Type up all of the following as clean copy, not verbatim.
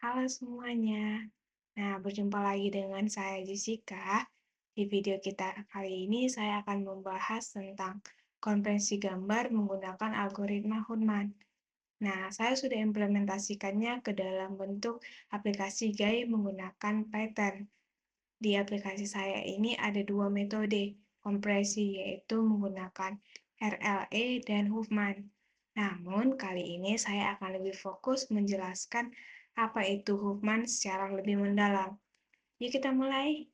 Halo semuanya. Nah, berjumpa lagi dengan saya Jessica. Di video kita kali ini saya akan membahas tentang konvensi gambar menggunakan algoritma Huffman. Nah, saya sudah implementasikannya ke dalam bentuk aplikasi Gai menggunakan Python. Di aplikasi saya ini ada dua metode kompresi, yaitu menggunakan RLE dan Huffman. Namun, kali ini saya akan lebih fokus menjelaskan apa itu Huffman secara lebih mendalam. Yuk kita mulai.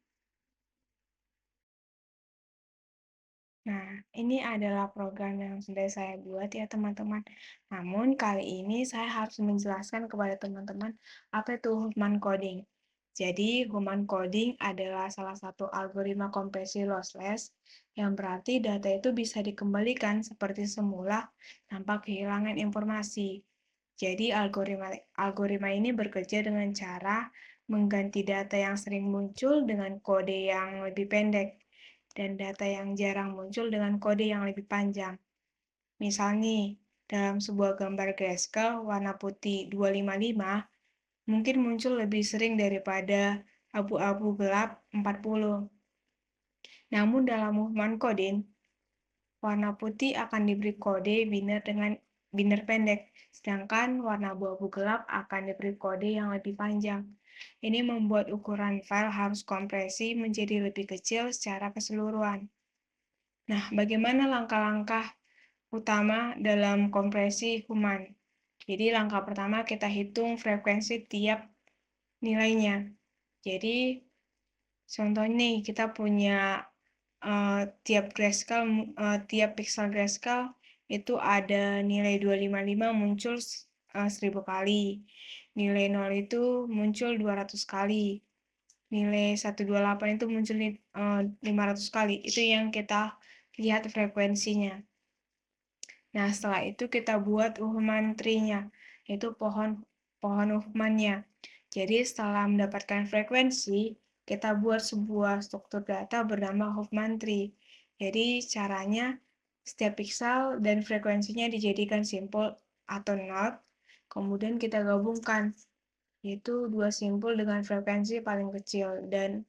Nah, ini adalah program yang sudah saya buat ya teman-teman. Namun kali ini saya harus menjelaskan kepada teman-teman apa itu Huffman coding. Jadi, Huffman coding adalah salah satu algoritma kompresi lossless yang berarti data itu bisa dikembalikan seperti semula tanpa kehilangan informasi. Jadi, algoritma ini bekerja dengan cara mengganti data yang sering muncul dengan kode yang lebih pendek dan data yang jarang muncul dengan kode yang lebih panjang. Misal nih, dalam sebuah gambar grayscale warna putih 255 mungkin muncul lebih sering daripada abu-abu gelap 40. Namun dalam movement coding, warna putih akan diberi kode biner dengan biner pendek, sedangkan warna abu-abu gelap akan diberi kode yang lebih panjang. Ini membuat ukuran file harus kompresi menjadi lebih kecil secara keseluruhan. Nah, bagaimana langkah-langkah utama dalam kompresi Huffman? Jadi, langkah pertama kita hitung frekuensi tiap nilainya. Jadi, contohnya nih, kita punya tiap pixel grayscale itu ada nilai 255 muncul 1000 kali. Nilai 0 itu muncul 200 kali. Nilai 128 itu muncul 500 kali. Itu yang kita lihat frekuensinya. Nah, setelah itu kita buat Huffman tree-nya, yaitu pohon Huffman-nya. Jadi, setelah mendapatkan frekuensi, kita buat sebuah struktur data bernama Huffman tree. Jadi, caranya setiap pixel dan frekuensinya dijadikan simpul atau not, kemudian kita gabungkan, yaitu dua simpul dengan frekuensi paling kecil, dan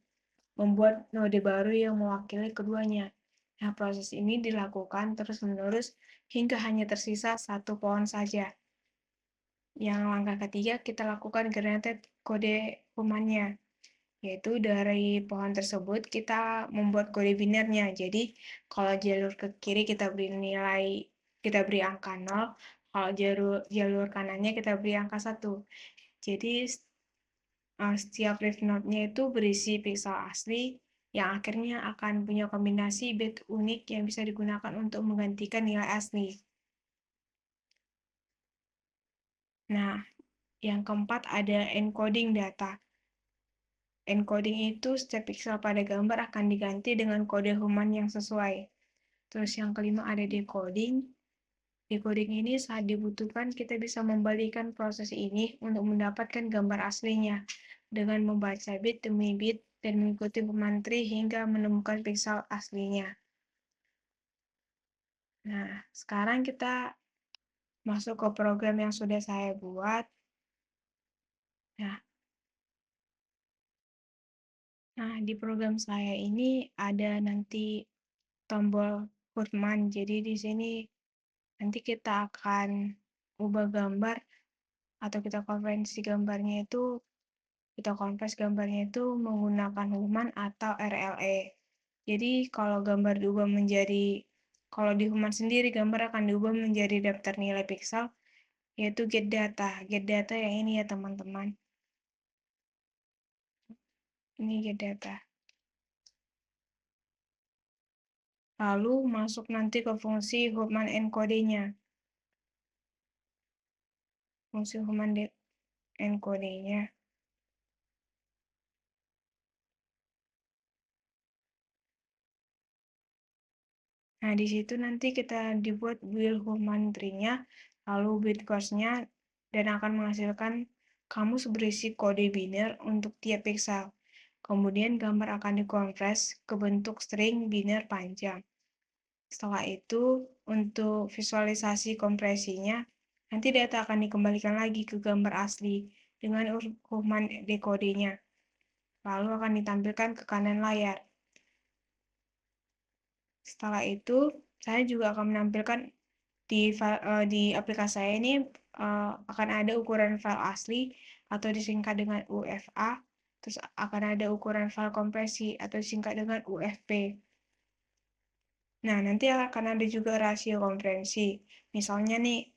membuat node baru yang mewakili keduanya. Nah, proses ini dilakukan terus-menerus hingga hanya tersisa satu pohon saja. Yang langkah ketiga, kita lakukan generated kode Huffman-nya, yaitu dari pohon tersebut kita membuat kode binernya. Jadi, kalau jalur ke kiri kita beri angka 0, kalau jalur kanannya kita beri angka 1. Jadi, setiap leaf node-nya itu berisi pixel asli yang akhirnya akan punya kombinasi bit unik yang bisa digunakan untuk menggantikan nilai asli. Nah, yang keempat ada encoding data. Encoding itu setiap pixel pada gambar akan diganti dengan kode Huffman yang sesuai. Terus yang kelima ada decoding. Decoding ini saat dibutuhkan kita bisa membalikan proses ini untuk mendapatkan gambar aslinya dengan membaca bit demi bit dan mengikuti Huffman tree hingga menemukan pixel aslinya. Nah, sekarang kita masuk ke program yang sudah saya buat. Nah, di program saya ini ada nanti tombol Huffman. Jadi di sini nanti kita akan ubah gambar atau kita konvers gambarnya itu menggunakan Huffman atau RLE. Jadi kalau di Huffman sendiri gambar akan diubah menjadi daftar nilai pixel, yaitu get data. Get data yang ini ya teman-teman. Ini get data. Lalu masuk nanti ke fungsi Huffman encode-nya. Fungsi Huffman encode-nya. Nah, di situ nanti kita dibuat build Huffman tree-nya, lalu build course-nya, dan akan menghasilkan kamus berisi kode biner untuk tiap pixel. Kemudian gambar akan dikonvers ke bentuk string biner panjang. Setelah itu, untuk visualisasi kompresinya, nanti data akan dikembalikan lagi ke gambar asli dengan Huffman dekodenya. Lalu akan ditampilkan ke kanan layar. Setelah itu, saya juga akan menampilkan di aplikasi saya ini akan ada ukuran file asli atau disingkat dengan UFA, terus akan ada ukuran file kompresi atau disingkat dengan UFP. Nah, nanti akan ada juga rasio kompresi. Misalnya nih,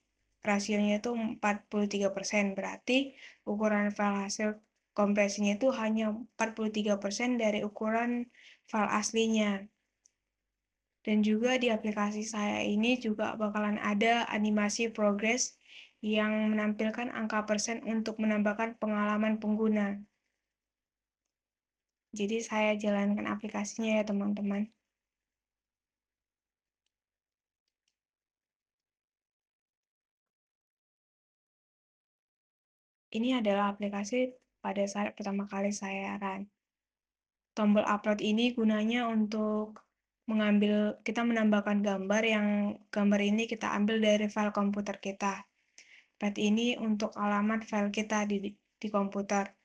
rasionya itu 43%, berarti ukuran file hasil kompresinya itu hanya 43% dari ukuran file aslinya. Dan juga di aplikasi saya ini juga bakalan ada animasi progres yang menampilkan angka persen untuk menambahkan pengalaman pengguna. Jadi saya jalankan aplikasinya ya teman-teman. Ini adalah aplikasi pada saat pertama kali saya run. Tombol upload ini gunanya untuk kita menambahkan gambar ini kita ambil dari file komputer kita. Pad ini untuk alamat file kita di komputer.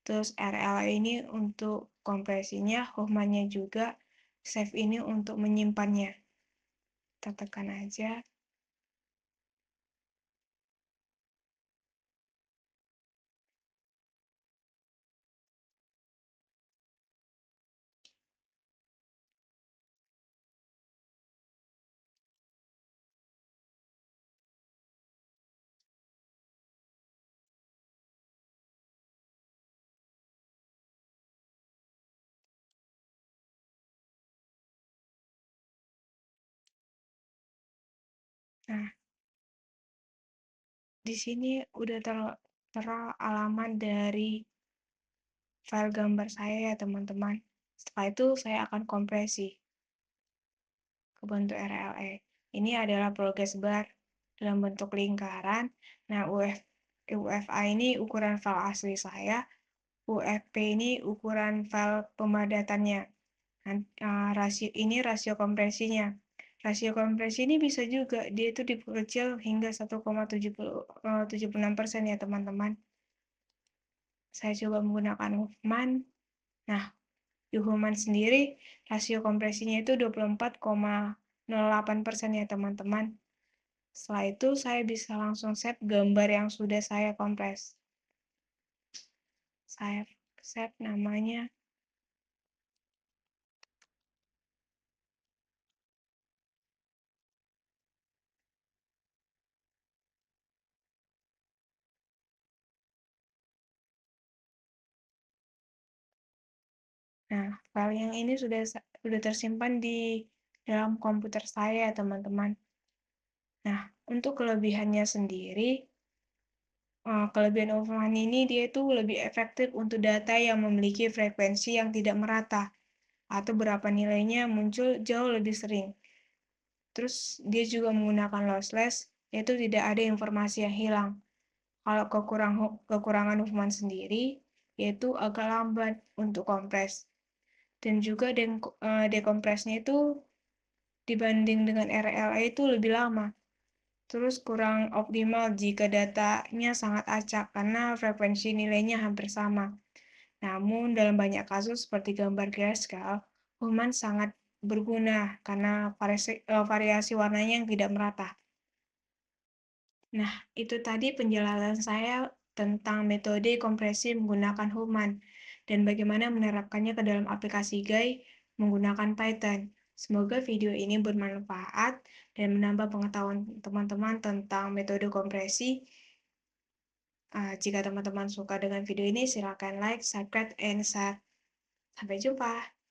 Terus RL ini untuk kompresinya, Huffman-nya juga, save ini untuk menyimpannya. Kita tekan aja. Nah, di sini udah tera alamat dari file gambar saya ya teman-teman. Setelah itu saya akan kompresi ke bentuk RLE. Ini adalah progress bar dalam bentuk lingkaran. Nah, UFA ini ukuran file asli saya, UFP ini ukuran file pemadatannya. Rasio kompresinya. Rasio kompresi ini bisa juga dia itu diperkecil hingga 1,76% ya teman-teman. Saya coba menggunakan Huffman. Nah, di Huffman sendiri rasio kompresinya itu 24,08% ya teman-teman. Setelah itu saya bisa langsung save gambar yang sudah saya kompres. Saya save namanya. Nah, file yang ini sudah tersimpan di dalam komputer saya, teman-teman. Nah, untuk kelebihannya sendiri, kelebihan Huffman ini dia itu lebih efektif untuk data yang memiliki frekuensi yang tidak merata, atau berapa nilainya muncul jauh lebih sering. Terus dia juga menggunakan lossless, yaitu tidak ada informasi yang hilang. Kalau kekurangan Huffman sendiri, yaitu agak lambat untuk kompres. Dan juga dekompresnya itu dibanding dengan RLA itu lebih lama. Terus kurang optimal jika datanya sangat acak karena frekuensi nilainya hampir sama. Namun dalam banyak kasus seperti gambar grayscale, Huffman sangat berguna karena variasi warnanya yang tidak merata. Nah, itu tadi penjelasan saya tentang metode kompresi menggunakan Huffman dan bagaimana menerapkannya ke dalam aplikasi GAI menggunakan Python. Semoga video ini bermanfaat dan menambah pengetahuan teman-teman tentang metode kompresi. Jika teman-teman suka dengan video ini, silakan like, subscribe, and share. Sampai jumpa.